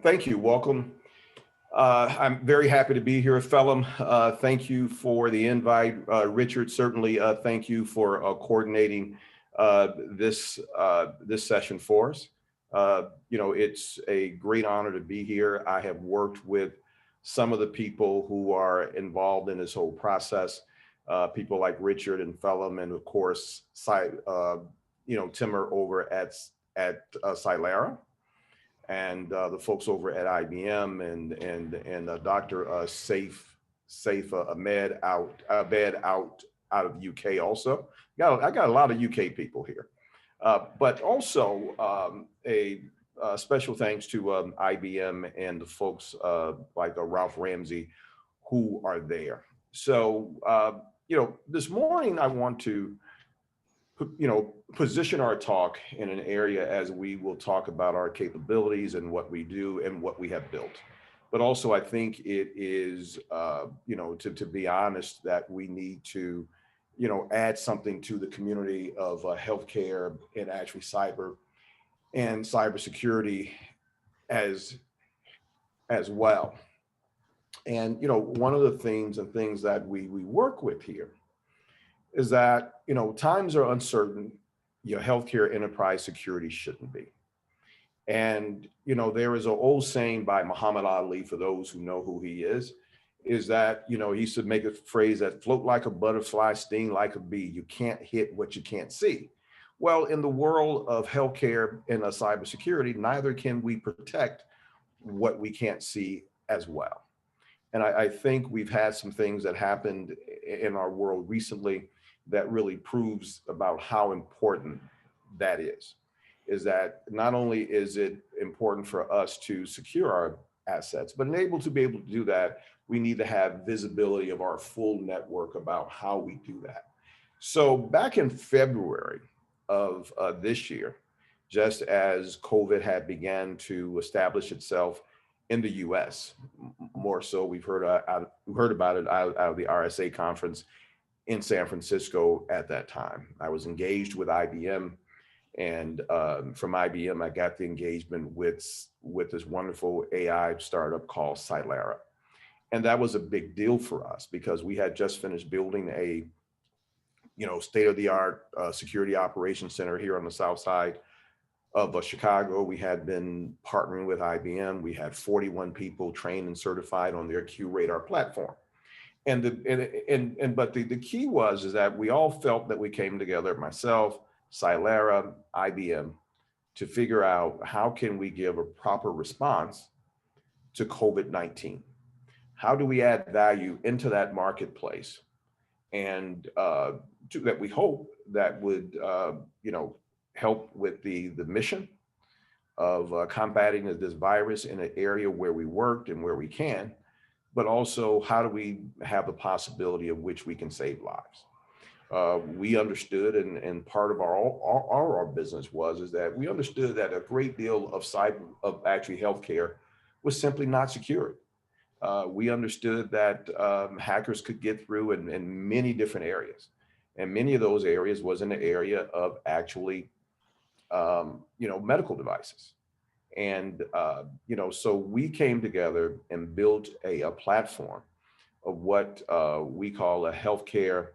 Thank you. Welcome. I'm very happy to be here, Phelim. Thank you for the invite. Richard, certainly thank you for coordinating this session for us. It's a great honor to be here. I have worked with some of the people who are involved in this whole process, people like Richard and Phelim, and of course, Timmer over at Cylara and the folks over at IBM and Dr. Saif Ahmed out of UK also. I got a lot of UK people here, but also a special thanks to IBM and the folks like Ralph Ramsey who are there. So this morning I want to position our talk in an area as we will talk about our capabilities and what we do and what we have built. But also, I think it is, to be honest, that we need to, add something to the community of healthcare and actually cybersecurity as well. And one of the things that we work with here is that times are uncertain. Your healthcare enterprise security shouldn't be. And there is an old saying by Muhammad Ali, for those who know who he is that he used to make a phrase that float like a butterfly, sting like a bee. You can't hit what you can't see. Well, in the world of healthcare and cybersecurity, neither can we protect what we can't see as well. And I think we've had some things that happened in our world recently that really proves about how important that is that not only is it important for us to secure our assets, but to be able to do that, we need to have visibility of our full network about how we do that. So back in February of this year, just as COVID had began to establish itself in the US, more so we've heard about it out of the RSA conference in San Francisco at that time. I was engaged with IBM, and from IBM, I got the engagement with this wonderful AI startup called Cylara. And that was a big deal for us because we had just finished building a state-of-the-art security operations center here on the south side of Chicago. We had been partnering with IBM. We had 41 people trained and certified on their QRadar platform. And the key is that we all felt that we came together, myself, Cylara, IBM, to figure out how can we give a proper response to COVID-19. How do we add value into that marketplace, and that we hope that would help with the mission of combating this virus in an area where we worked and where we can. But also, how do we have the possibility of which we can save lives? We understood, and part of our business is that we understood that a great deal of actually healthcare was simply not secured. We understood that hackers could get through in many different areas, and many of those areas was in the area of actually, medical devices. And, so we came together and built a platform of what we call a healthcare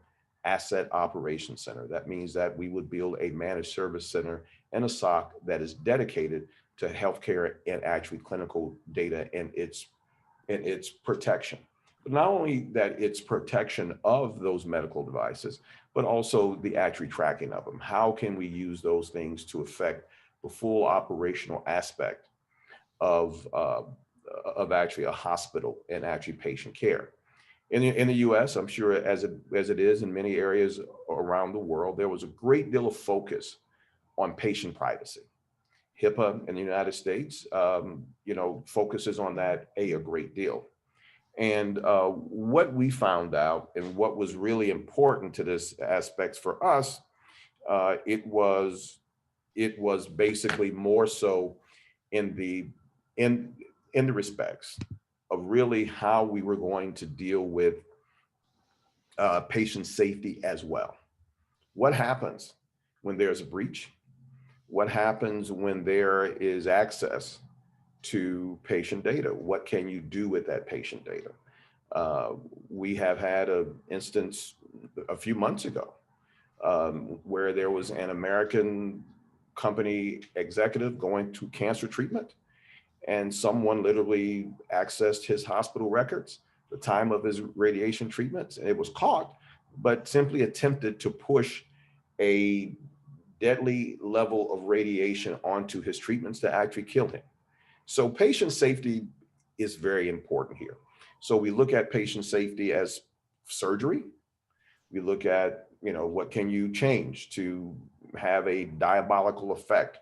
asset operations center. That means that we would build a managed service center and a SOC that is dedicated to healthcare and actually clinical data and its protection. But not only that it's protection of those medical devices, but also the actual tracking of them. How can we use those things to affect the full operational aspect of actually a hospital and actually patient care? In the US, I'm sure as it is in many areas around the world, there was a great deal of focus on patient privacy. HIPAA in the United States, focuses on that a great deal. And what we found out and what was really important to this aspect for us, it was basically more so in the respects of really how we were going to deal with patient safety as well. What happens when there's a breach? What happens when there is access to patient data. What can you do with that patient data? We have had an instance a few months ago where there was an American company executive going to cancer treatment, and someone literally accessed his hospital records, the time of his radiation treatments, and it was caught, but simply attempted to push a deadly level of radiation onto his treatments to actually kill him. So patient safety is very important here. So we look at patient safety as surgery. We look at, what can you change to have a diabolical effect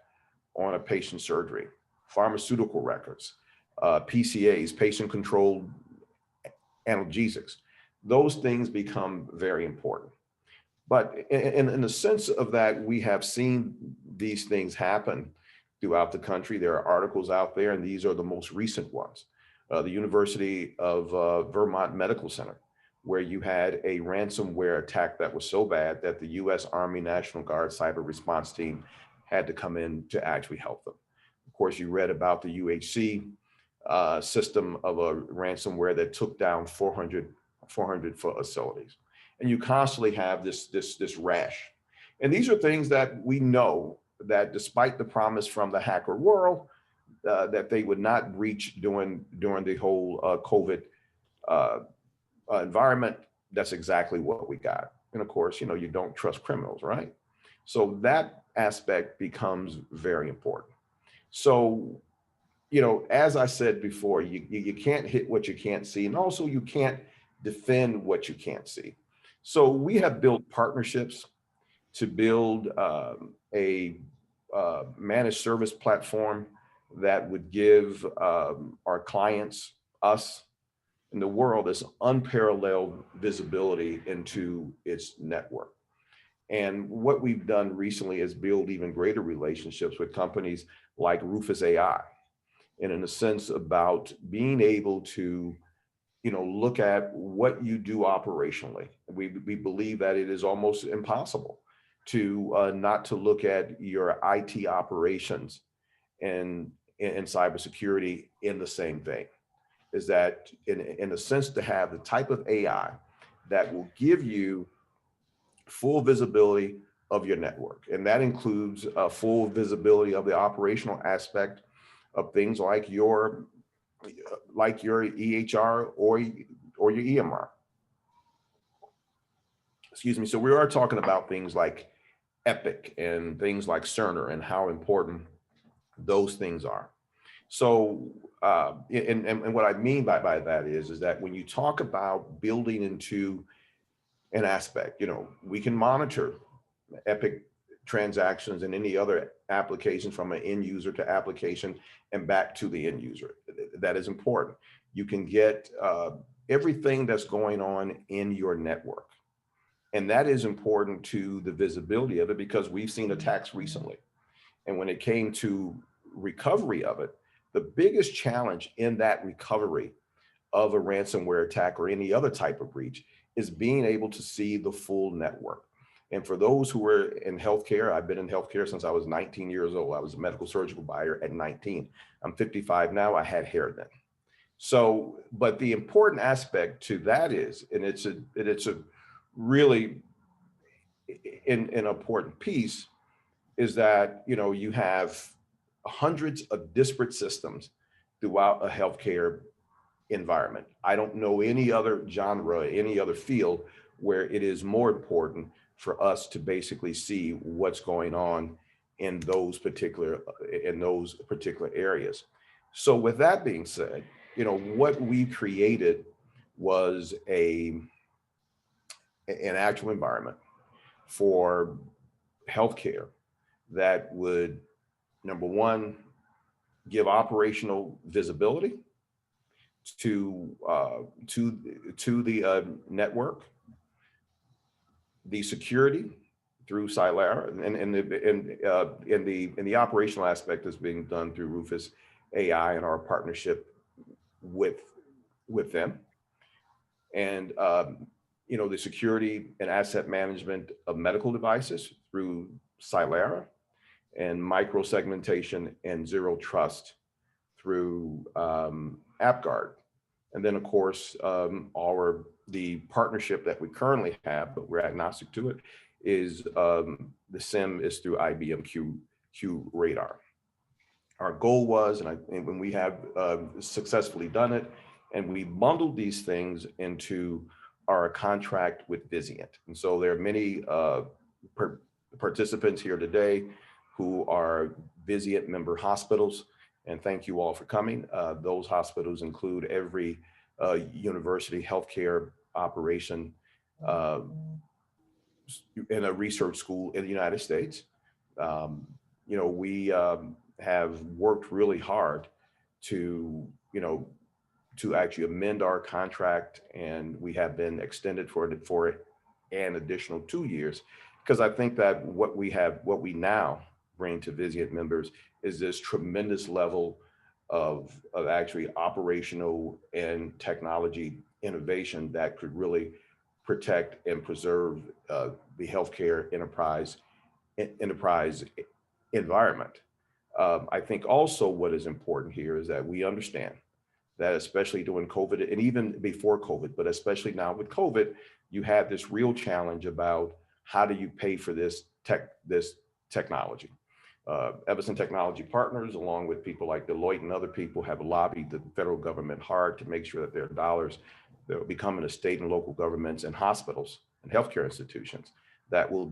on a patient's surgery, pharmaceutical records, PCAs, patient-controlled analgesics. Those things become very important. But in the sense of that, we have seen these things happen throughout the country. There are articles out there, and these are the most recent ones. The University of Vermont Medical Center, where you had a ransomware attack that was so bad that the U.S. Army National Guard cyber response team had to come in to actually help them. Of course, you read about the UHC system of a ransomware that took down 400 facilities. And you constantly have this rash. And these are things that we know that despite the promise from the hacker world, that they would not breach during the whole COVID environment, that's exactly what we got. And of course, you don't trust criminals, right? So that aspect becomes very important. So, as I said before, you can't hit what you can't see, and also you can't defend what you can't see. So we have built partnerships to build a managed service platform that would give our clients, us, and the world this unparalleled visibility into its network. And what we've done recently is build even greater relationships with companies like Rufus AI, and in a sense about being able to look at what you do operationally. We believe that it is almost impossible to not to look at your IT operations and cybersecurity in the same vein. Is that in a sense to have the type of AI that will give you full visibility of your network. And that includes full visibility of the operational aspect of things like your EHR or your EMR. Excuse me. So we are talking about things like Epic and things like Cerner and how important those things are. So, and what I mean by that is that when you talk about building into an aspect, we can monitor Epic transactions and any other applications from an end user to application and back to the end user. That is important. You can get everything that's going on in your network. And that is important to the visibility of it because we've seen attacks recently. And when it came to recovery of it, the biggest challenge in that recovery of a ransomware attack or any other type of breach is being able to see the full network. And for those who were in healthcare, I've been in healthcare since I was 19 years old. I was a medical surgical buyer at 19. I'm 55 now. I had hair then. So, but the important aspect to that is, and it's a really an important piece, is that you have hundreds of disparate systems throughout a healthcare environment. I don't know any other genre, any other field where it is more important for us to basically see what's going on in those particular areas. So with that being said, what we created was an actual environment for healthcare that would, number one, give operational visibility to the network, the security through Cylara, and the operational aspect is being done through Rufus AI and our partnership with them, and the security and asset management of medical devices through Cylara, and microsegmentation and ZeroTrust through AppGuard. And then of course, the partnership that we currently have, but we're agnostic to it, is the SIM is through IBM Q Radar. Our goal was, and when we have successfully done it, and we bundled these things into our contract with Vizient. And so there are many participants here today who are Vizient member hospitals, and thank you all for coming. Those hospitals include every university healthcare operation in a research school in the United States. We have worked really hard to, to actually amend our contract, and we have been extended for an additional 2 years, because I think that what we now bring to Vizient members is this tremendous level of actually operational and technology innovation that could really protect and preserve the healthcare enterprise environment. I think also what is important here is that we understand that, especially during COVID and even before COVID, but especially now with COVID, you have this real challenge about how do you pay for this technology. Evanston Technology Partners, along with people like Deloitte and other people, have lobbied the federal government hard to make sure that their dollars that will be coming to state and local governments and hospitals and healthcare institutions that will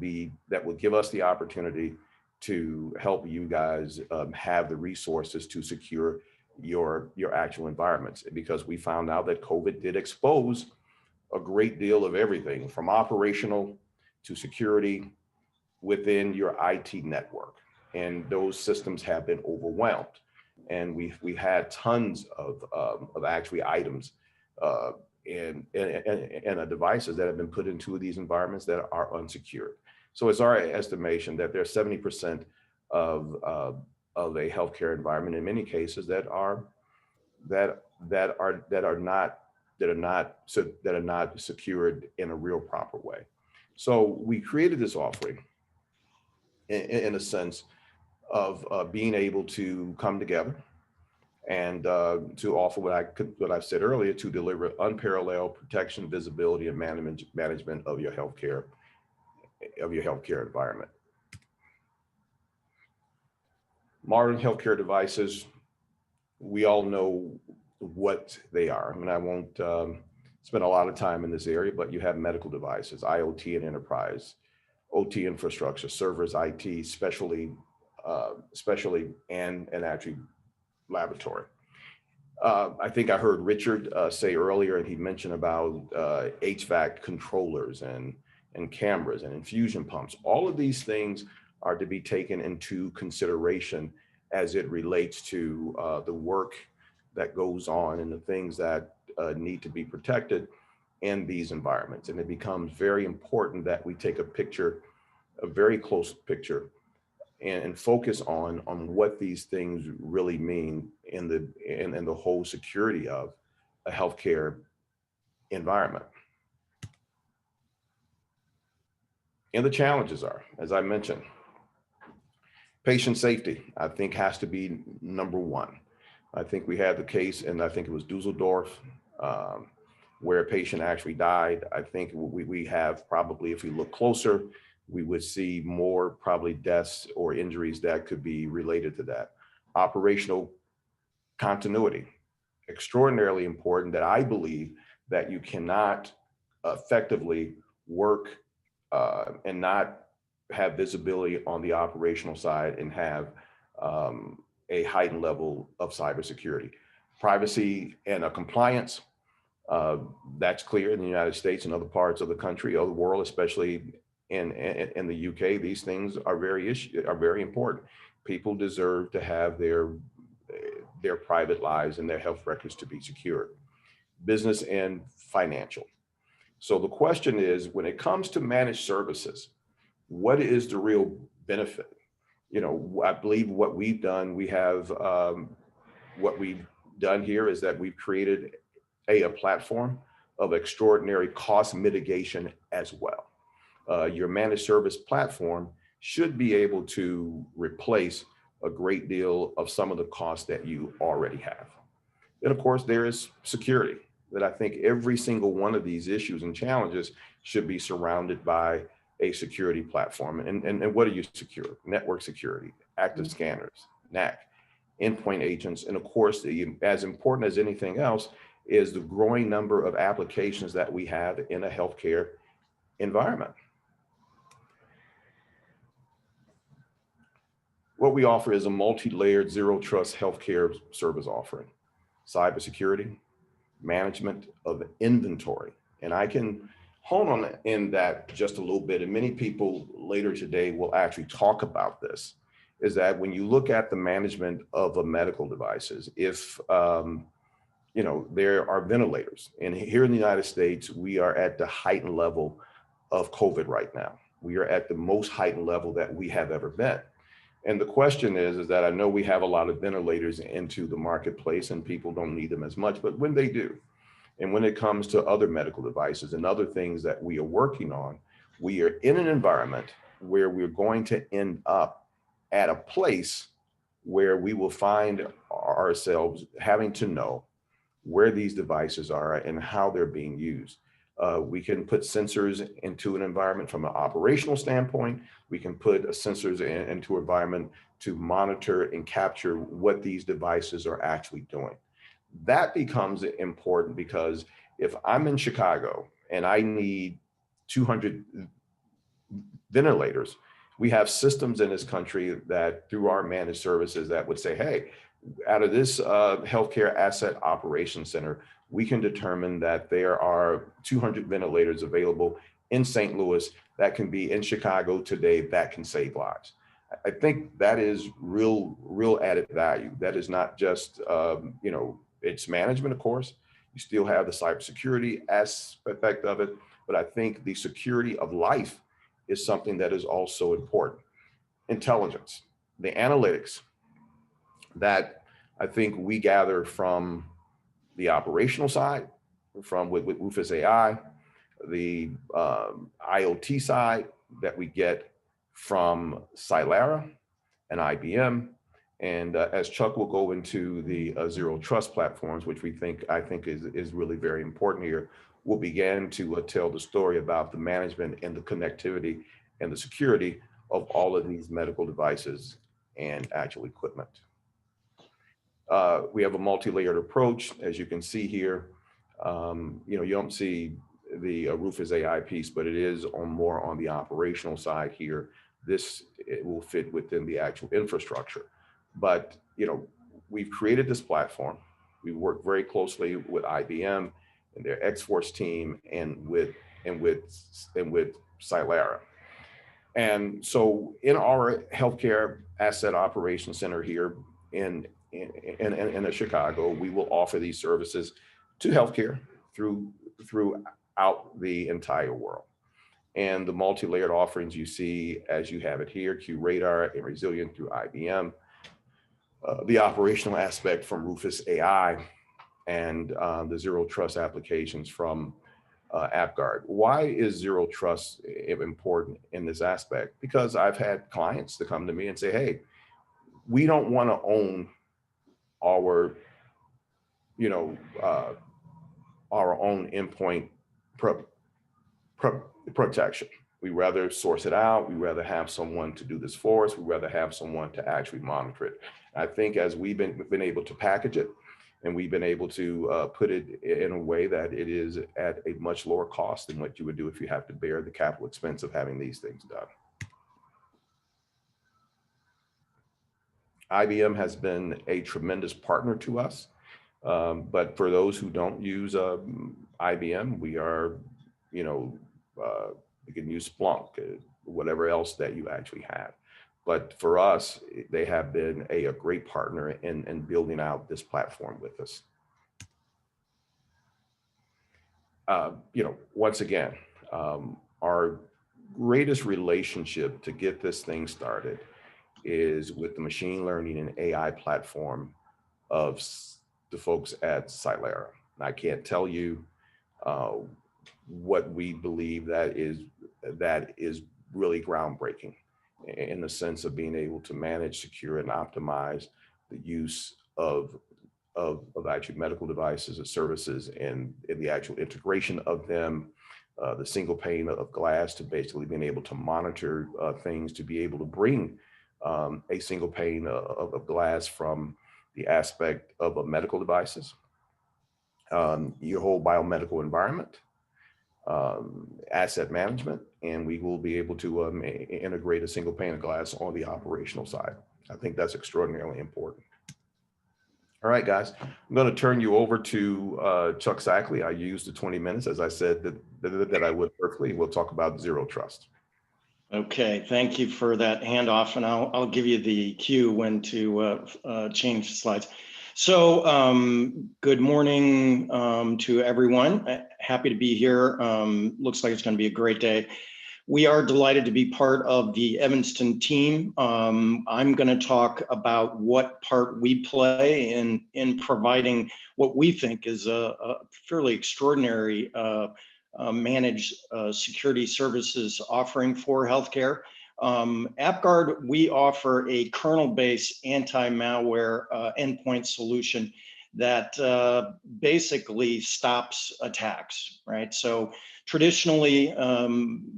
give us the opportunity to help you guys have the resources to secure your actual environments, because we found out that COVID did expose a great deal of everything from operational to security within your IT network. And those systems have been overwhelmed. And we had tons of actually items and devices that have been put into these environments that are unsecured. So it's our estimation that there's 70% of a healthcare environment in many cases that are not secured in a real proper way. So we created this offering in a sense of being able to come together and to offer what I said earlier, to deliver unparalleled protection, visibility, and management of your healthcare environment. Modern healthcare devices, we all know what they are. I mean, I won't spend a lot of time in this area, but you have medical devices, IoT and enterprise, OT infrastructure, servers, IT, specially and actually laboratory. I think I heard Richard say earlier, and he mentioned about HVAC controllers and cameras and infusion pumps. All of these things are to be taken into consideration as it relates to the work that goes on and the things that need to be protected in these environments. And it becomes very important that we take a very close picture and focus on what these things really mean in the whole security of a healthcare environment. And the challenges are, as I mentioned, patient safety, I think, has to be number one. I think we had the case, and I think it was Dusseldorf, where a patient actually died. I think we have probably, if we look closer, we would see more probably deaths or injuries that could be related to that. Operational continuity, extraordinarily important, that I believe that you cannot effectively work and not have visibility on the operational side and have a heightened level of cybersecurity. Privacy and compliance, that's clear in the United States and other parts of the country, of the world, especially in the UK. These things are very important. People deserve to have their private lives and their health records to be secure. Business and financial. So the question is, when it comes to managed services, what is the real benefit? I believe what we've done here is that we've created a platform of extraordinary cost mitigation as well. Your managed service platform should be able to replace a great deal of some of the costs that you already have. And of course, there is security, that I think every single one of these issues and challenges should be surrounded by a security platform. And what do you secure? Network security, active scanners, NAC, endpoint agents, and of course, as important as anything else is the growing number of applications that we have in a healthcare environment. What we offer is a multi-layered zero trust healthcare service offering, cybersecurity, management of inventory. And I can hone on in that just a little bit. And many people later today will actually talk about this, is that when you look at the management of the medical devices, if, there are ventilators, and here in the United States, we are at the heightened level of COVID right now. We are at the most heightened level that we have ever been. And the question is that I know we have a lot of ventilators into the marketplace and people don't need them as much, but when they do, and when it comes to other medical devices and other things that we are working on, we are in an environment where we're going to end up at a place where we will find ourselves having to know where these devices are and how they're being used. We can put sensors into an environment from an operational standpoint. We can put sensors into an environment to monitor and capture what these devices are actually doing. That becomes important because if I'm in Chicago and I need 200 ventilators, we have systems in this country that through our managed services that would say, hey, out of this healthcare asset operations center, we can determine that there are 200 ventilators available in St. Louis that can be in Chicago today that can save lives. I think that is real added value. That is not just, it's management, of course. You still have the cybersecurity aspect of it, but I think the security of life is something that is also important. Intelligence, the analytics that I think we gather from the operational side, from with Rufus AI, the IoT side that we get from Cylara and IBM, and as Chuck will go into the Zero Trust platforms, which I think is really very important here, we'll begin to tell the story about the management and the connectivity and the security of all of these medical devices and actual equipment. We have a multi-layered approach, as you can see here. You don't see the Rufus AI piece, but it is more on the operational side here. It will fit within the actual infrastructure. But we've created this platform. We work very closely with IBM and their X-Force team and with Cylara. And so in our healthcare asset operations center here in Chicago, we will offer these services to healthcare throughout the entire world. And the multi-layered offerings you see as you have it here, QRadar and Resilient through IBM, the operational aspect from Rufus AI, and the Zero Trust applications from AppGuard. Why is Zero Trust important in this aspect? Because I've had clients to come to me and say, hey, we don't want to own our own endpoint protection. We rather source it out. We rather have someone to do this for us. We rather have someone to actually monitor it. I think as we've been able to package it, and we've been able to put it in a way that it is at a much lower cost than what you would do if you have to bear the capital expense of having these things done. IBM has been a tremendous partner to us, but for those who don't use IBM, we are, you can use Splunk, whatever else that you actually have. But for us, they have been a great partner in building out this platform with us. Once again, our greatest relationship to get this thing started is with the machine learning and AI platform of the folks at Cylara. I can't tell you what we believe that is really groundbreaking. in the sense of being able to manage, secure, and optimize the use of actual medical devices and services, and the actual integration of them, the single pane of glass to basically being able to monitor things, to be able to bring a single pane of glass from the aspect of medical devices, your whole biomedical environment, asset management, and we will be able to integrate a single pane of glass on the operational side. I think that's extraordinarily important. All right, guys, I'm going to turn you over to Chuck Sackley. I used the 20 minutes, as I said, that I would perfectly. We'll talk about ZeroTrust. Okay, thank you for that handoff, and I'll give you the cue when to change the slides. So good morning to everyone. Happy to be here. Looks like it's going to be a great day. We are delighted to be part of the Evanston team. I'm going to talk about what part we play in providing what we think is a fairly extraordinary managed security services offering for healthcare. AppGuard, we offer a kernel-based anti-malware endpoint solution that basically stops attacks, right? So traditionally,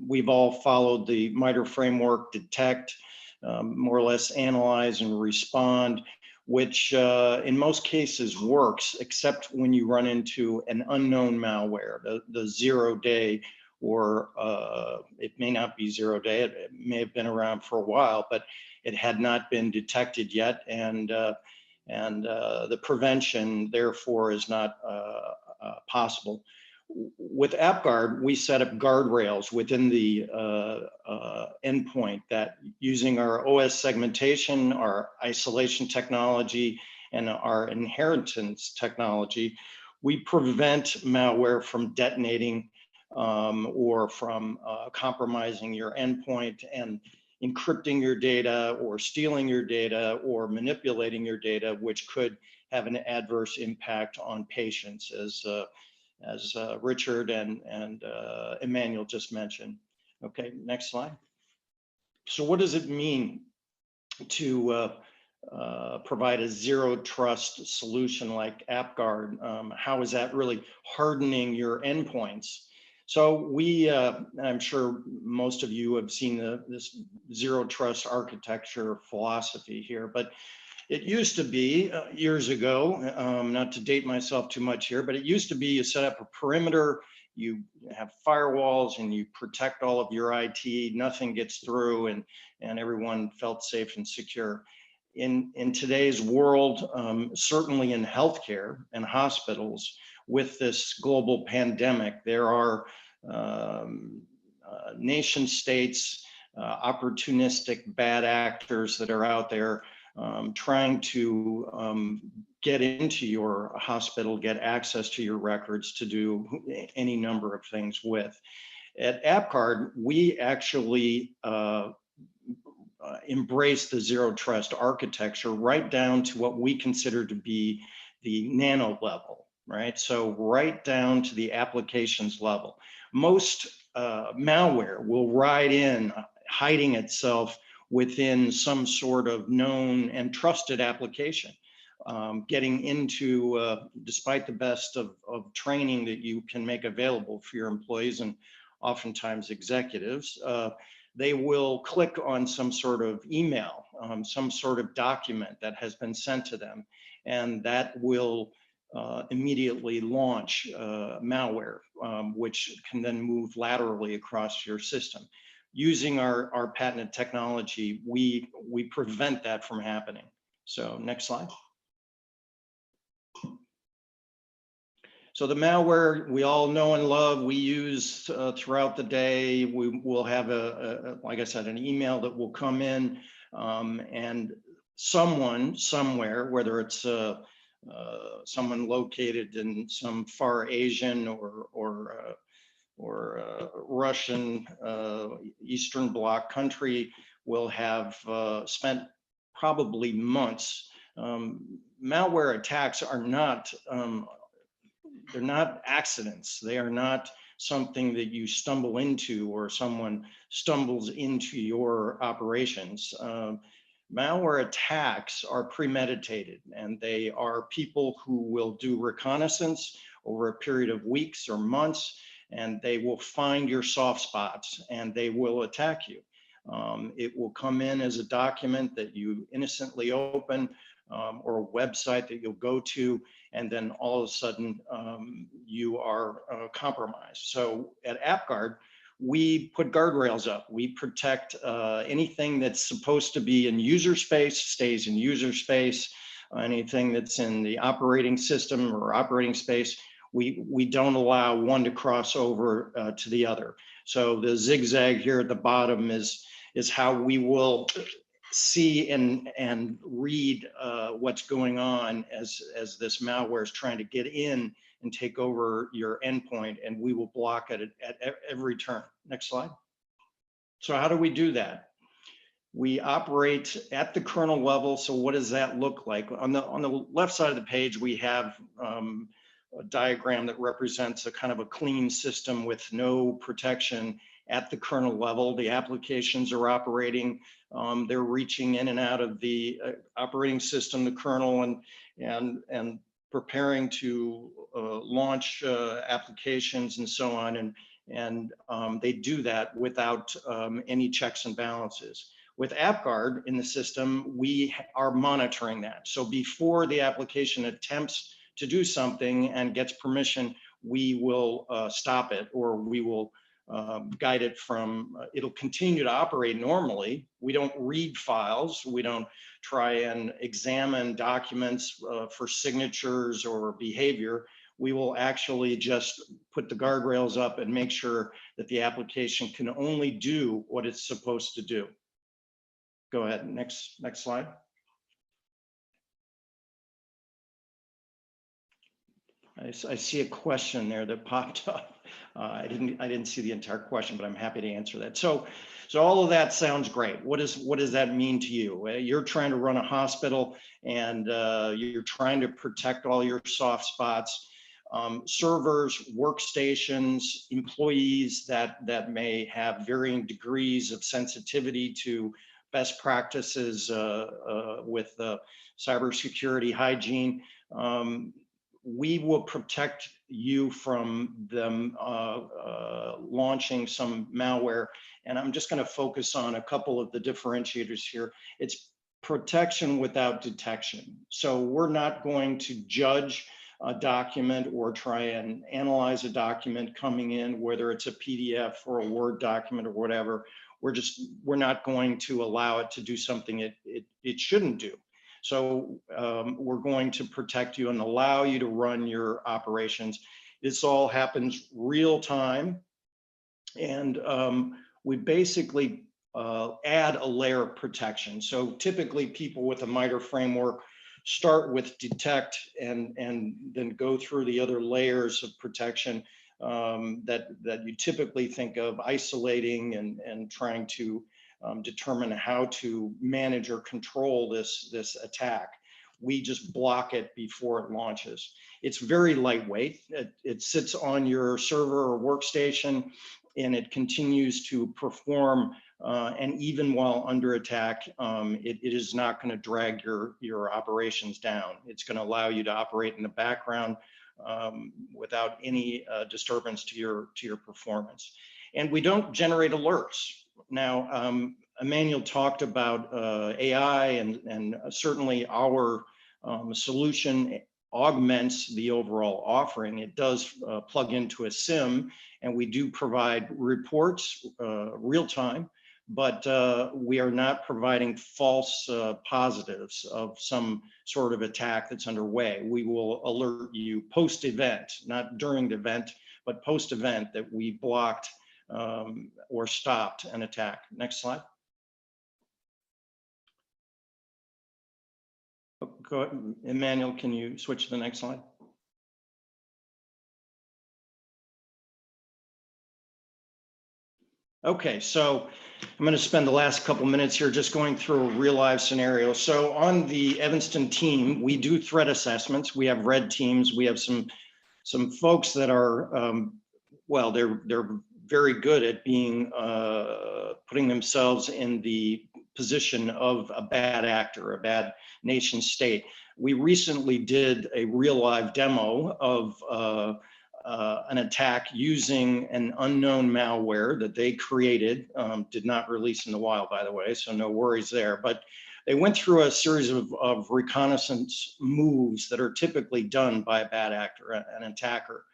we've all followed the MITRE framework: detect, more or less analyze and respond, which in most cases works, except when you run into an unknown malware, the 0-day, or it may not be 0-day, it may have been around for a while, but it had not been detected yet, and the prevention, therefore, is not possible. With AppGuard, we set up guardrails within the endpoint that, using our OS segmentation, our isolation technology, and our inheritance technology, we prevent malware from detonating or from compromising your endpoint and encrypting your data or stealing your data or manipulating your data, which could have an adverse impact on patients, as Richard and Emmanuel just mentioned. Okay, next slide. So what does it mean to provide a zero trust solution like AppGuard? How is that really hardening your endpoints? So we, I'm sure most of you have seen this zero trust architecture philosophy here, but it used to be years ago, not to date myself too much here, but it used to be you set up a perimeter, you have firewalls, and you protect all of your IT, nothing gets through, and everyone felt safe and secure. In today's world, certainly in healthcare and hospitals, with this global pandemic, there are nation states, opportunistic bad actors that are out there trying to get into your hospital, get access to your records to do any number of things with. At AppGuard, we actually embrace the zero trust architecture right down to what we consider to be the nano level, right? So right down to the applications level. Most malware will ride in, hiding itself within some sort of known and trusted application, getting into, despite the best of training that you can make available for your employees and oftentimes executives, they will click on some sort of email, some sort of document that has been sent to them, and that will immediately launch malware, which can then move laterally across your system. Using our patented technology, we prevent that from happening. So next slide. So the malware we all know and love, we use throughout the day. We will have like I said, an email that will come in, and someone somewhere, whether it's someone located in some far Asian or Russian Eastern Bloc country, will have spent probably months. Malware attacks are not, they're not accidents. They are not something that you stumble into or someone stumbles into your operations. Malware attacks are premeditated, and they are people who will do reconnaissance over a period of weeks or months, and they will find your soft spots and they will attack you. It will come in as a document that you innocently open, or a website that you'll go to, and then all of a sudden you are compromised. So at AppGuard, we put guardrails up. We protect anything that's supposed to be in user space, stays in user space. Anything that's in the operating system or operating space, we don't allow one to cross over to the other. So the zigzag here at the bottom is how we will see and read what's going on as this malware is trying to get in and take over your endpoint, and we will block it at every turn. Next slide. So how do we do that? We operate at the kernel level. So what does that look like? On the left side of the page, we have a diagram that represents a kind of a clean system with no protection at the kernel level. The applications are operating. They're reaching in and out of the operating system, the kernel, and preparing to launch applications and so on. And they do that without any checks and balances. With AppGuard in the system, we are monitoring that. So before the application attempts to do something and gets permission, we will stop it, or we will guide it from, it'll continue to operate normally. We don't read files. We don't try and examine documents for signatures or behavior. We will actually just put the guardrails up and make sure that the application can only do what it's supposed to do. Go ahead, next slide. I see a question there that popped up. I didn't see the entire question, but I'm happy to answer that. So all of that sounds great. What does that mean to you? You're trying to run a hospital, and you're trying to protect all your soft spots. Servers, workstations, employees that may have varying degrees of sensitivity to best practices with cybersecurity hygiene. We will protect you from them launching some malware. And I'm just going to focus on a couple of the differentiators here. It's protection without detection. So we're not going to judge a document or try and analyze a document coming in, whether it's a PDF or a Word document or whatever. We're not going to allow it to do something it shouldn't do. So we're going to protect you and allow you to run your operations. This all happens real time. And we basically add a layer of protection. So typically people with a MITRE framework start with detect and then go through the other layers of protection that you typically think of isolating and trying to determine how to manage or control this attack. We just block it before it launches. It's very lightweight. It sits on your server or workstation, and it continues to perform. And even while under attack, it is not going to drag your operations down. It's going to allow you to operate in the background without any disturbance to your performance. And we don't generate alerts. Now, Emmanuel talked about AI, and certainly our solution augments the overall offering. It does plug into a SIM, and we do provide reports real time, but we are not providing false positives of some sort of attack that's underway. We will alert you post-event, not during the event, but post-event that we blocked or stopped an attack. Next slide. Go ahead. Emmanuel, can you switch to the next slide? Okay, so I'm going to spend the last couple minutes here just going through a real live scenario. So on the Evanston team, we do threat assessments. We have red teams. We have some folks that are well, they're very good at being putting themselves in the position of a bad actor, a bad nation state. We recently did a real live demo of an attack using an unknown malware that they created, did not release in the wild, by the way, so no worries there. But they went through a series of reconnaissance moves that are typically done by a bad actor, an attacker.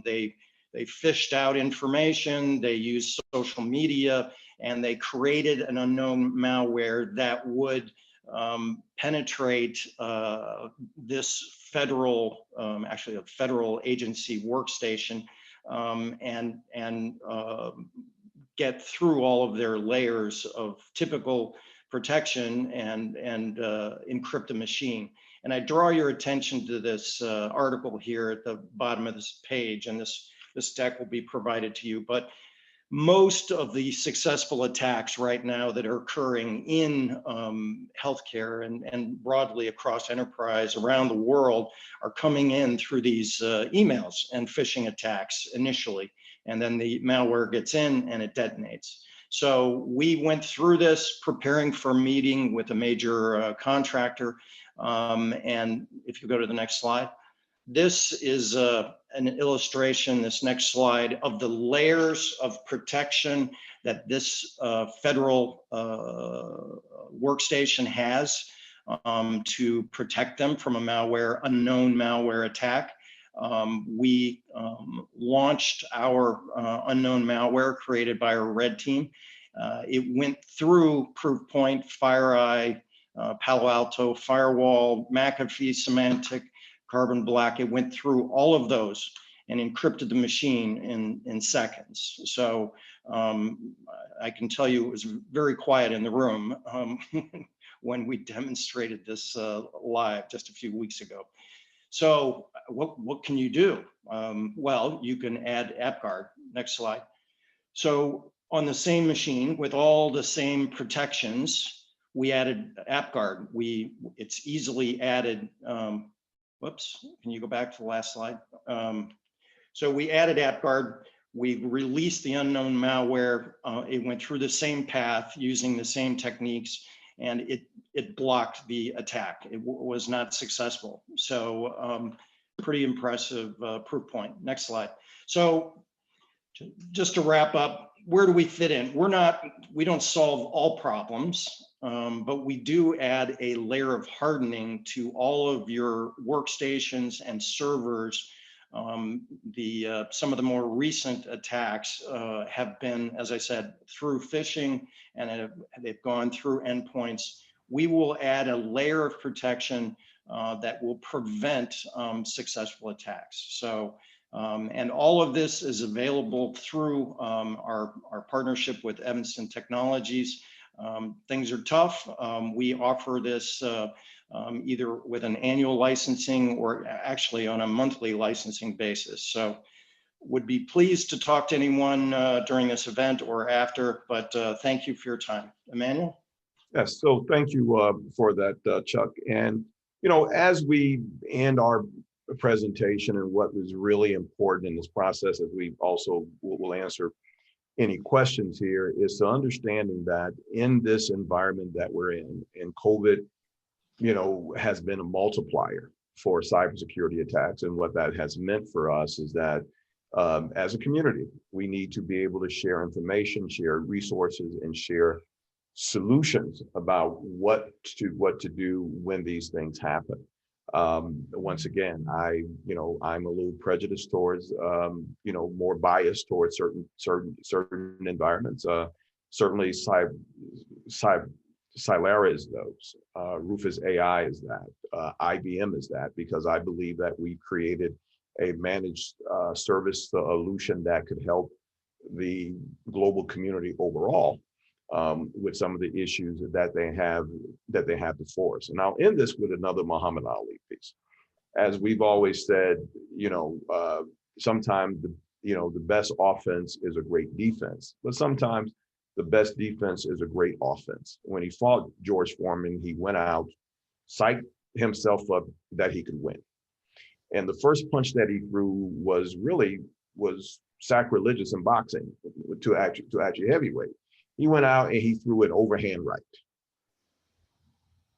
They fished out information, they used social media, and they created an unknown malware that would penetrate this federal, actually a federal agency workstation, and get through all of their layers of typical protection and encrypt a machine. And I draw your attention to this article here at the bottom of this page, and this deck will be provided to you. But most of the successful attacks right now that are occurring in healthcare and broadly across enterprise around the world are coming in through these emails and phishing attacks initially. And then the malware gets in and it detonates. So we went through this preparing for a meeting with a major contractor. And if you go to the next slide, this is an illustration, this next slide, of the layers of protection that this federal workstation has to protect them from a unknown malware attack. We launched our unknown malware created by our red team. It went through Proofpoint, FireEye, Palo Alto, Firewall, McAfee, Symantec, Carbon Black. It went through all of those and encrypted the machine in seconds. So I can tell you it was very quiet in the room when we demonstrated this live just a few weeks ago. So what can you do? Well, you can add AppGuard. Next slide. So on the same machine with all the same protections, we added AppGuard. It's easily added. Whoops, can you go back to the last slide? So we added AppGuard. We released the unknown malware. It went through the same path using the same techniques, and it blocked the attack. It was not successful. So pretty impressive proof point. Next slide. So just to wrap up, where do we fit in? We don't solve all problems, but we do add a layer of hardening to all of your workstations and servers. Some of the more recent attacks have been, as I said, through phishing, and they've gone through endpoints. We will add a layer of protection that will prevent successful attacks. So, and all of this is available through our partnership with Evanston Technologies. Things are tough. We offer this either with an annual licensing or actually on a monthly licensing basis. So would be pleased to talk to anyone during this event or after, but thank you for your time. Emmanuel? Yes, so thank you for that, Chuck. And, as we end our presentation, and what was really important in this process, as we also will answer any questions here, is to understanding that in this environment that we're in, and COVID, has been a multiplier for cybersecurity attacks. And what that has meant for us is that as a community, we need to be able to share information, share resources, and share solutions about what to do when these things happen. Once again, I'm a little prejudiced towards, more biased towards certain environments. Certainly, Cylara is those. Rufus AI is that. IBM is that, because I believe that we created a managed service solution that could help the global community overall with some of the issues that they have before us. And I'll end this with another Muhammad Ali piece. As we've always said, sometimes the best offense is a great defense, but sometimes the best defense is a great offense. When he fought George Foreman, he went out, psyched himself up that he could win. And the first punch that he threw was sacrilegious in boxing to actually heavyweight. He went out and he threw an overhand right.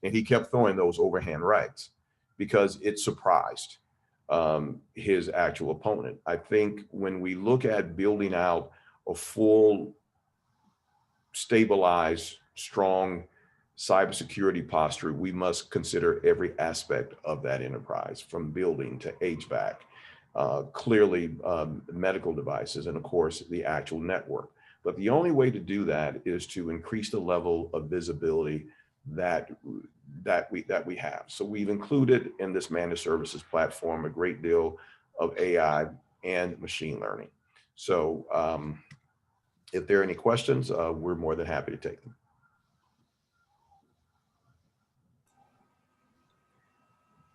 And he kept throwing those overhand rights because it surprised his actual opponent. I think when we look at building out a full, stabilized, strong cybersecurity posture, we must consider every aspect of that enterprise, from building to HVAC, clearly medical devices, and of course the actual network. But the only way to do that is to increase the level of visibility that we have. So we've included in this managed services platform a great deal of AI and machine learning. So if there are any questions, we're more than happy to take them.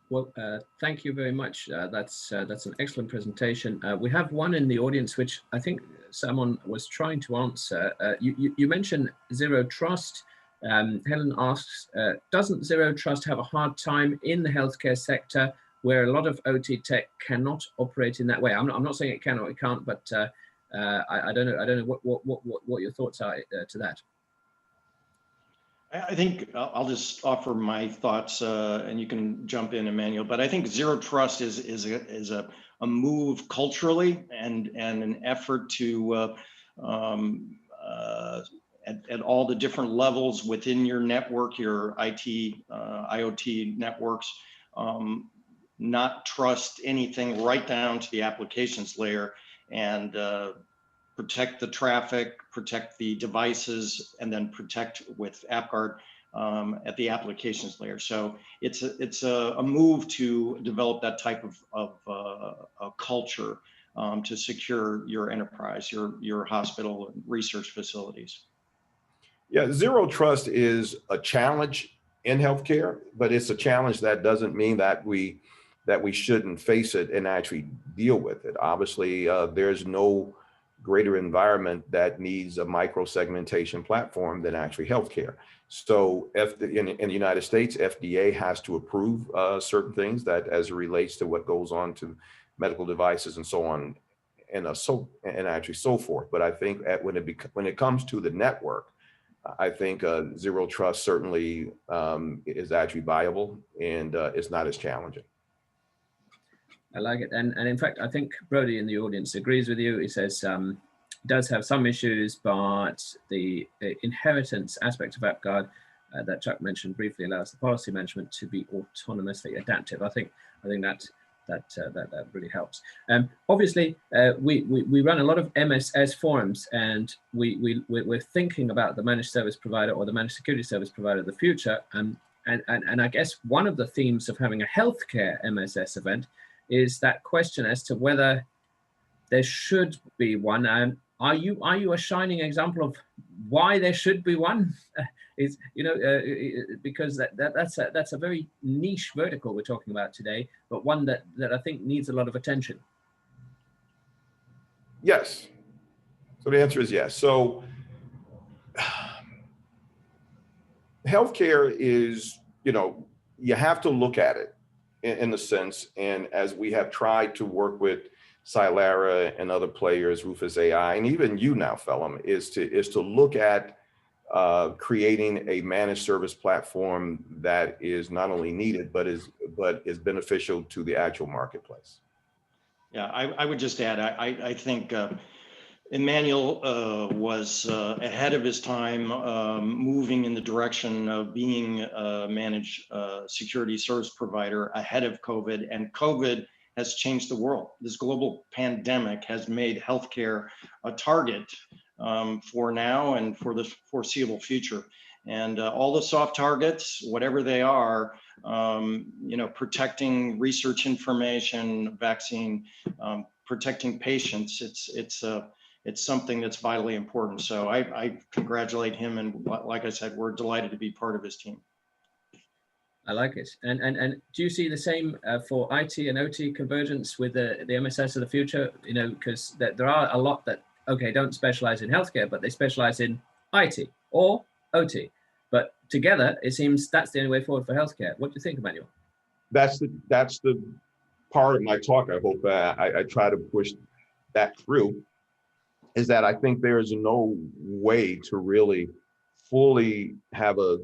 Well, thank you very much. That's an excellent presentation. We have one in the audience, which I think someone was trying to answer. You mentioned ZeroTrust. Helen asks, doesn't ZeroTrust have a hard time in the healthcare sector where a lot of OT tech cannot operate in that way? I'm not saying it can or it can't, but I don't know what your thoughts are to that. I think I'll just offer my thoughts, and you can jump in, Emmanuel. But I think ZeroTrust is a move culturally and an effort to at all the different levels within your network, your IT, IoT networks, not trust anything right down to the applications layer, and protect the traffic, protect the devices, and then protect with AppGuard at the applications layer. So it's a move to develop that type of a culture to secure your enterprise, your hospital and research facilities. Yeah, ZeroTrust is a challenge in healthcare, but it's a challenge that doesn't mean that we shouldn't face it and actually deal with it. Obviously, there's no greater environment that needs a microsegmentation platform than actually healthcare. So in the United States, FDA has to approve certain things that as it relates to what goes on to medical devices and so on, and actually so forth. But I think when it comes to the network, I think ZeroTrust certainly is actually viable, and it's not as challenging. I like it. And in fact, I think Brody in the audience agrees with you. He says, does have some issues, but the inheritance aspect of AppGuard that Chuck mentioned briefly allows the policy management to be autonomously adaptive. I think that really helps. Obviously, we run a lot of MSS forums, and we're thinking about the managed service provider or the managed security service provider of the future. And I guess one of the themes of having a healthcare MSS event is that question as to whether there should be one. Are you a shining example of why there should be one? Because that's a very niche vertical we're talking about today, but one that I think needs a lot of attention. Yes. So the answer is yes. So healthcare is, you have to look at it in the sense, and as we have tried to work with Cylara and other players, Rufus AI, and even you now, Phelim, is to look at creating a managed service platform that is not only needed, but is beneficial to the actual marketplace. Yeah, I would just add, I think Emmanuel was ahead of his time, moving in the direction of being a managed security service provider ahead of COVID, and COVID has changed the world. This global pandemic has made healthcare a target for now and for the foreseeable future. And all the soft targets, whatever they are, protecting research information, vaccine, protecting patients, it's something that's vitally important. So I congratulate him, and like I said, we're delighted to be part of his team. I like it. And do you see the same for IT and OT convergence with the MSS of the future? Because there are a lot that, okay, don't specialize in healthcare, but they specialize in IT or OT. But together, it seems that's the only way forward for healthcare. What do you think, Emmanuel? That's the part of my talk. I hope I try to push that through. is that I think there is no way to really fully have a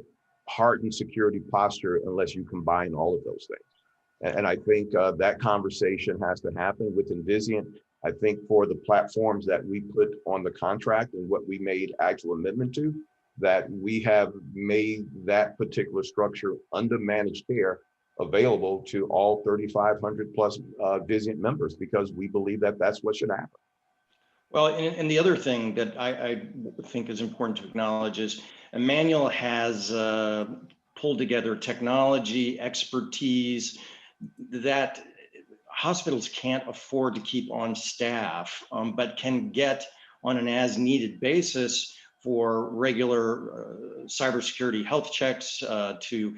hardened security posture unless you combine all of those things. And I think that conversation has to happen with Envizient. I think for the platforms that we put on the contract and what we made actual amendment to, that we have made that particular structure under managed care available to all 3,500 plus Vizient members, because we believe that that's what should happen. Well, and the other thing that I think is important to acknowledge is Emmanuel has pulled together technology, expertise that hospitals can't afford to keep on staff, but can get on an as needed basis for regular cybersecurity health checks to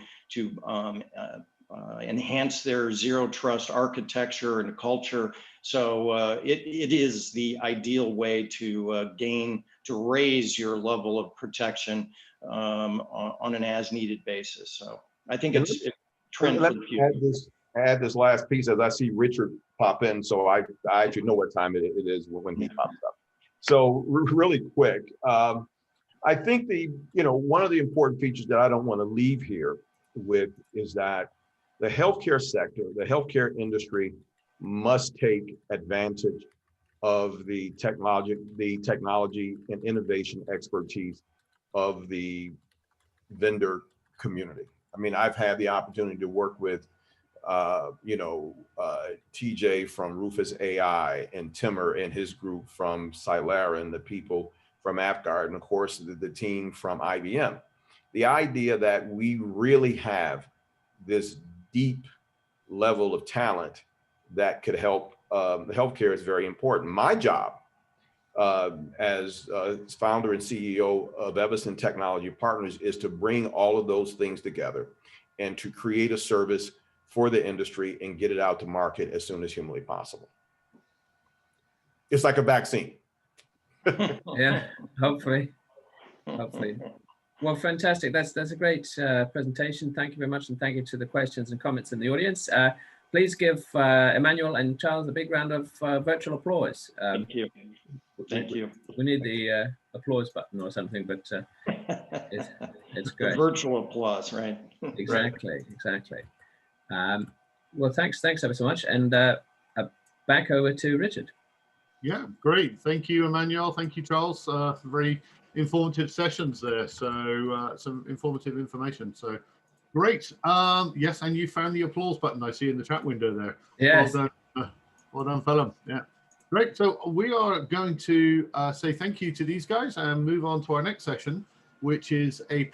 enhance their zero trust architecture and culture. So it is the ideal way to raise your level of protection on an as needed basis. So I think it's a trend for the future. Add this last piece as I see Richard pop in, so I actually know what time it is when he pops up. So really quick, I think one of the important features that I don't want to leave here with is that the healthcare sector, the healthcare industry must take advantage of the technology and innovation expertise of the vendor community. I mean, I've had the opportunity to work with TJ from Rufus AI and Timmer and his group from Cylara and the people from AppGuard, and of course the team from IBM. The idea that we really have this deep level of talent that could help healthcare is very important. My job as founder and CEO of Evanston Technology Partners is to bring all of those things together and to create a service for the industry and get it out to market as soon as humanly possible. It's like a vaccine. Yeah, hopefully. Well, fantastic. That's a great presentation. Thank you very much, and thank you to the questions and comments in the audience. Please give Emmanuel and Charles a big round of virtual applause. Thank you. Thank you. We need the applause button or something, but it's great. The virtual applause, right? Exactly. Well, thanks ever so much, and back over to Richard. Yeah, great. Thank you, Emmanuel. Thank you, Charles. Very informative sessions there. So some informative information. So great. Yes, and you found the applause button I see in the chat window there. Yes. Well done, fella. Yeah. Great. So we are going to say thank you to these guys and move on to our next session, which is a